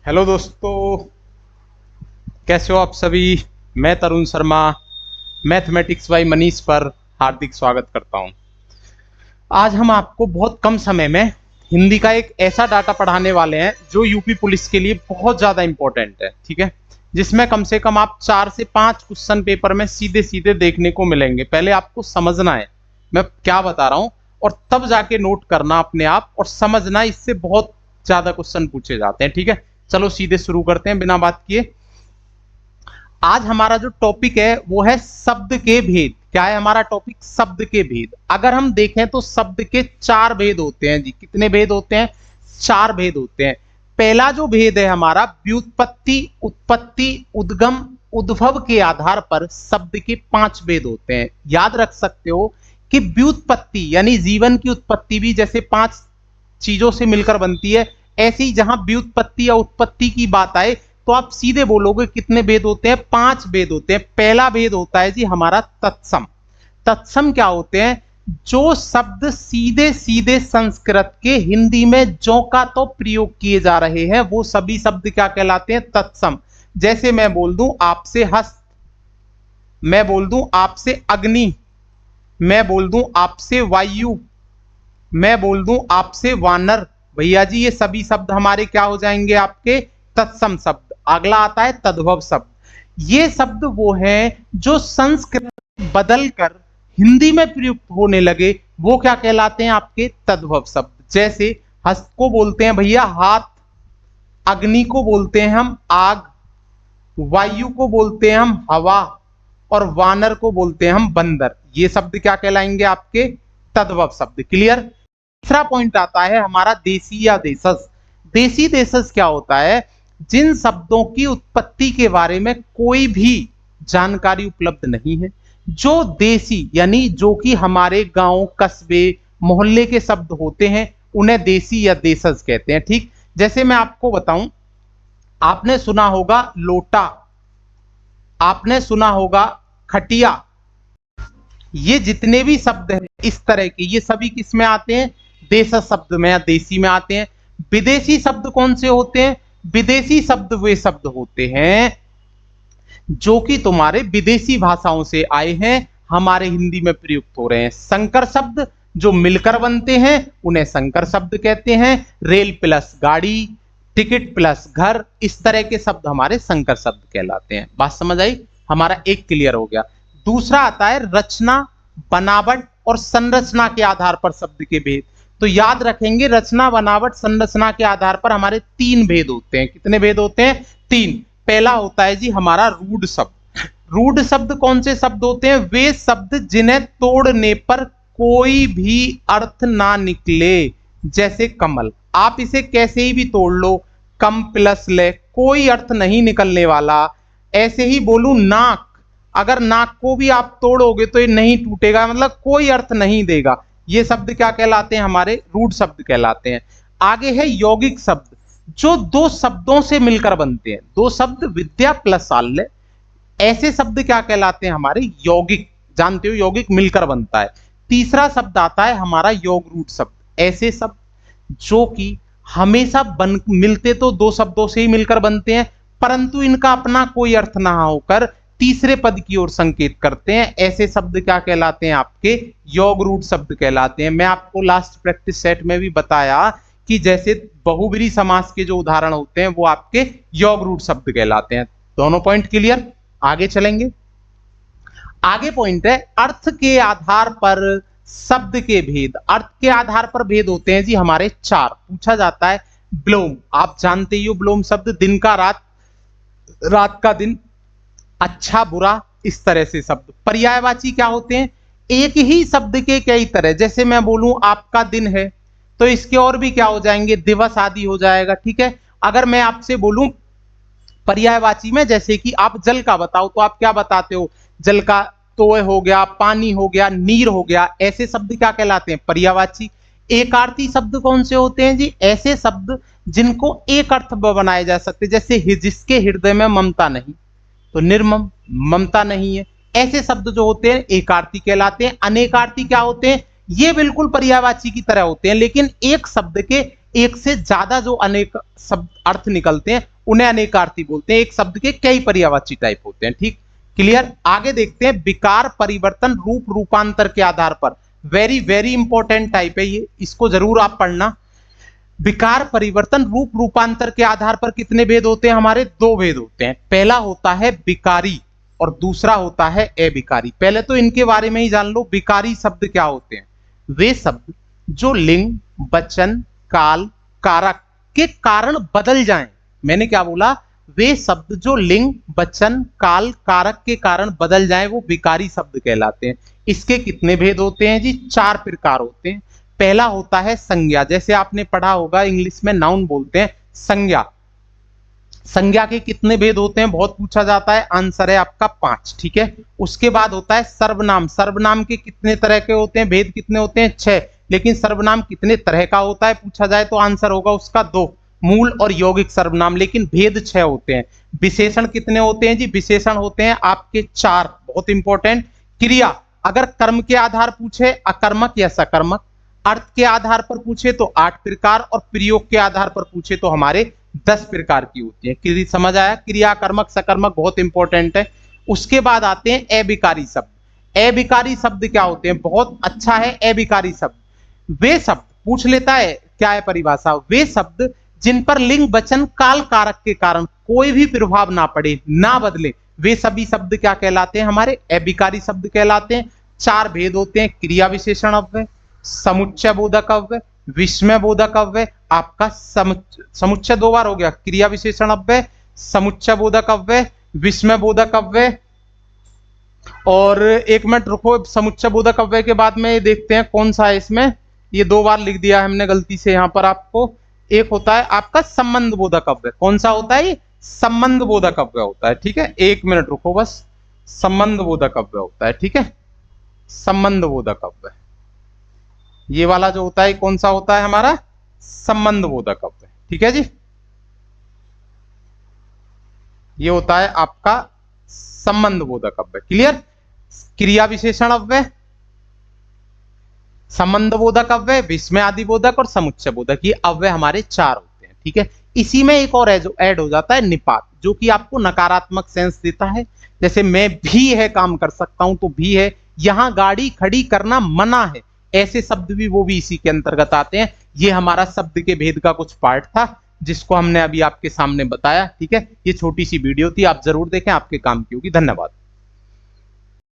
Hello दोस्तों, कैसे हो आप सभी। मैं तरुण शर्मा मैथमेटिक्स बाय मनीष पर हार्दिक स्वागत करता हूं। आज हम आपको बहुत कम समय में हिंदी का एक ऐसा डाटा पढ़ाने वाले हैं जो यूपी पुलिस के लिए बहुत ज्यादा इंपॉर्टेंट है, ठीक है, जिसमें कम से कम आप 4 से 5 क्वेश्चन पेपर में सीधे सीधे देखने को मिलेंगे। पहले आपको समझना है मैं क्या बता रहा हूं और तब जाके नोट करना अपने आप और समझना, इससे बहुत ज्यादा क्वेश्चन पूछे जाते हैं, ठीक है। चलो सीधे शुरू करते हैं बिना बात किए। आज हमारा जो टॉपिक है वो है शब्द के भेद। क्या है हमारा टॉपिक? शब्द के भेद। अगर हम देखें तो शब्द के 4 भेद होते हैं जी। कितने भेद होते हैं? 4 भेद होते हैं। पहला जो भेद है हमारा व्युत्पत्ति, उत्पत्ति, उद्गम, उद्भव के आधार पर शब्द के 5 भेद होते हैं। याद रख सकते हो कि व्युत्पत्ति यानी जीवन की उत्पत्ति भी जैसे 5 चीजों से मिलकर बनती है, ऐसे ही जहां व्युत्पत्ति या उत्पत्ति की बात आए तो आप सीधे बोलोगे कितने भेद होते हैं? 5 भेद होते हैं। पहला भेद होता है जी हमारा तत्सम। तत्सम क्या होते हैं? जो शब्द सीधे सीधे संस्कृत के हिंदी में जो का तो प्रयोग किए जा रहे हैं वो सभी शब्द क्या कहलाते हैं? तत्सम। जैसे मैं बोल दूं आपसे हस्त, मैं बोल दूं आपसे अग्नि, मैं बोल दूं आपसे वायु, मैं बोल दूं आपसे वानर। भैया जी ये सभी शब्द हमारे क्या हो जाएंगे? आपके तत्सम शब्द। अगला आता है तद्भव शब्द। ये शब्द वो हैं जो संस्कृत बदलकर हिंदी में प्रयुक्त होने लगे, वो क्या कहलाते हैं? आपके तद्भव शब्द। जैसे हस्त को बोलते हैं भैया हाथ, अग्नि को बोलते हैं हम आग, वायु को बोलते हैं हम हवा और वानर को बोलते हैं हम बंदर। ये शब्द क्या कहलाएंगे? आपके तद्भव शब्द। क्लियर? तीसरा पॉइंट आता है हमारा देशी या देशज। देशी देशज क्या होता है? जिन शब्दों की उत्पत्ति के बारे में कोई भी जानकारी उपलब्ध नहीं है, जो देशी यानी जो कि हमारे गांव, कस्बे, मोहल्ले के शब्द होते हैं, उन्हें देशी या देशज कहते हैं। ठीक, जैसे मैं आपको बताऊं, आपने सुना होगा लोटा, आपने सुना होगा खटिया। ये जितने भी शब्द हैं इस तरह के, ये सभी किस में आते हैं? देशज शब्द में या देशी में आते हैं। विदेशी शब्द कौन से होते हैं? विदेशी शब्द वे शब्द होते हैं जो कि तुम्हारे विदेशी भाषाओं से आए हैं, हमारे हिंदी में प्रयुक्त हो रहे हैं। संकर शब्द जो मिलकर बनते हैं उन्हें संकर शब्द कहते हैं। रेल प्लस गाड़ी, टिकट प्लस घर, इस तरह के शब्द हमारे संकर शब्द कहलाते हैं। बात समझ आई? हमारा एक क्लियर हो गया। दूसरा आता है रचना, बनावट और संरचना के आधार पर शब्द के भेद। तो याद रखेंगे रचना, बनावट, संरचना के आधार पर हमारे 3 भेद होते हैं। कितने भेद होते हैं? 3। पहला होता है जी हमारा रूढ़ शब्द। रूढ़ शब्द कौन से शब्द होते हैं? वे शब्द जिन्हें तोड़ने पर कोई भी अर्थ ना निकले। जैसे कमल, आप इसे कैसे ही भी तोड़ लो, कम प्लस ले, कोई अर्थ नहीं निकलने वाला। ऐसे ही बोलूं नाक, अगर नाक को भी आप तोड़ोगे तो ये नहीं टूटेगा, मतलब कोई अर्थ नहीं देगा। ये शब्द क्या कहलाते हैं? हमारे रूढ़ शब्द कहलाते हैं। आगे है यौगिक शब्द, जो 2 शब्दों से मिलकर बनते हैं। 2 शब्द विद्या प्लस आल्य, ऐसे शब्द क्या कहलाते हैं? हमारे यौगिक। जानते हो यौगिक मिलकर बनता है। तीसरा शब्द आता है हमारा योग रूढ़ शब्द। ऐसे शब्द जो कि हमेशा मिलते तो 2 शब्दों से ही मिलकर बनते हैं, परंतु इनका अपना कोई अर्थ ना होकर तीसरे पद की ओर संकेत करते हैं। ऐसे शब्द क्या कहलाते हैं? आपके योग रूढ़ शब्द कहलाते हैं। मैं आपको लास्ट प्रैक्टिस सेट में भी बताया कि जैसे बहुब्रीहि समास के जो उदाहरण होते हैं वो आपके योग रूढ़ शब्द कहलाते हैं। दोनों पॉइंट क्लियर? आगे चलेंगे। आगे पॉइंट है अर्थ के आधार पर शब्द के भेद। अर्थ के आधार पर भेद होते हैं जी हमारे 4। पूछा जाता है ब्लोम, आप जानते ही हो ब्लोम शब्द, दिन का रात, रात का दिन, अच्छा बुरा, इस तरह से शब्द। पर्यायवाची क्या होते हैं? एक ही शब्द के कई तरह। जैसे मैं बोलूं आपका दिन है तो इसके और भी क्या हो जाएंगे? दिवस आदि हो जाएगा। ठीक है। अगर मैं आपसे बोलूं पर्यायवाची में, जैसे कि आप जल का बताओ, तो आप क्या बताते हो? जल का तोय हो गया, पानी हो गया, नीर हो गया। ऐसे शब्द क्या कहलाते हैं? पर्यायवाची। एकार्थी शब्द कौन से होते हैं जी? ऐसे शब्द जिनको एक अर्थ बनाए जा सकते, जैसे जिसके हृदय में ममता नहीं तो निर्मम, ममता नहीं है। ऐसे शब्द जो होते हैं एकार्थी कहलाते हैं। अनेकार्थी क्या होते हैं? ये बिल्कुल पर्यायवाची की तरह होते हैं, लेकिन एक शब्द के एक से ज्यादा जो अनेक शब्द अर्थ निकलते हैं उन्हें अनेकार्थी बोलते हैं। एक शब्द के कई पर्यायवाची टाइप होते हैं। ठीक, क्लियर। आगे देखते हैं विकार परिवर्तन रूप रूपांतर के आधार पर। वेरी वेरी इंपॉर्टेंट टाइप है ये, इसको जरूर आप पढ़ना। विकार परिवर्तन रूप रूपांतर के आधार पर कितने भेद होते हैं हमारे? दो भेद होते हैं। पहला होता है विकारी और दूसरा होता है अविकारी। पहले तो इनके बारे में ही जान लो। विकारी शब्द क्या होते हैं? वे शब्द जो लिंग, वचन, काल, कारक के कारण बदल जाएं। मैंने क्या बोला? वे शब्द जो लिंग, वचन, काल, कारक के कारण बदल जाएं वो विकारी शब्द कहलाते हैं। इसके कितने भेद होते हैं जी? 4 प्रकार होते हैं। पहला होता है संज्ञा। जैसे आपने पढ़ा होगा इंग्लिश में नाउन बोलते हैं संज्ञा। संज्ञा के कितने भेद होते हैं? बहुत पूछा जाता है। आंसर है आपका 5। ठीक है। उसके बाद होता है सर्वनाम। सर्वनाम के कितने तरह के होते हैं? भेद कितने होते हैं? 6। लेकिन सर्वनाम कितने तरह का होता है पूछा जाए तो आंसर होगा उसका 2, मूल और यौगिक सर्वनाम। लेकिन भेद 6 होते हैं। विशेषण कितने होते हैं जी? विशेषण होते हैं आपके 4। बहुत इंपॉर्टेंट। क्रिया, अगर कर्म के आधार पूछे अकर्मक या सकर्मक, अर्थ के आधार पर पूछे तो 8 प्रकार और प्रयोग के आधार पर पूछे तो हमारे 10 प्रकार की होती है। क्लियर? समझ आया? क्रिया, कर्मक, सकर्मक बहुत इंपॉर्टेंट है। उसके बाद आते हैं अविकारी शब्द। अविकारी शब्द क्या होते हैं? बहुत अच्छा है अविकारी शब्द। वे शब्द, पूछ लेता है क्या है परिभाषा? वे शब्द जिन पर लिंग, वचन, काल, कारक के कारण कोई भी प्रभाव ना पड़े, ना बदले, वे सभी शब्द क्या कहलाते हैं? हमारे अविकारी शब्द कहलाते हैं। 4 भेद होते हैं। क्रिया विशेषण अव्यय, समुच्चय बोधक अव्यय, विस्मय बोधक अव्यय। आपका समुच्चय 2 बार हो गया। क्रिया विशेषण अव्यय, समुच्चय बोधक अव्यय, विस्मय बोधक अव्यय। और एक मिनट रुको, समुच्चय बोधक अव्यय के बाद में देखते हैं कौन सा है इसमें। ये 2 बार लिख दिया हमने गलती से यहां पर आपको। एक होता है आपका संबंध बोधक अव्यय। कौन सा होता है? ये संबंध बोधक अव्यय होता है। ठीक है, एक मिनट रुको बस। संबंध बोधक अव्यय होता है। ठीक है, संबंध बोधक अव्यय ये वाला जो होता है कौन सा होता है हमारा? संबंध बोधक अव्यय। ठीक है जी, ये होता है आपका संबंध बोधक अव्यय। क्लियर? क्रिया विशेषण अव्यय, संबंध बोधक अव्यय, विस्मय आदि बोधक और समुच्चय बोधक, ये अव्यय हमारे 4 होते हैं। ठीक है। इसी में एक और है जो ऐड हो जाता है निपात, जो कि आपको नकारात्मक सेंस देता है। जैसे मैं भी है काम कर सकता हूं तो भी है, यहां गाड़ी खड़ी करना मना है, ऐसे शब्द भी वो भी इसी के अंतर्गत आते हैं। ये हमारा शब्द के भेद का कुछ पार्ट था जिसको हमने अभी आपके सामने बताया। ठीक है, ये छोटी सी वीडियो थी, आप जरूर देखें, आपके काम की होगी। धन्यवाद।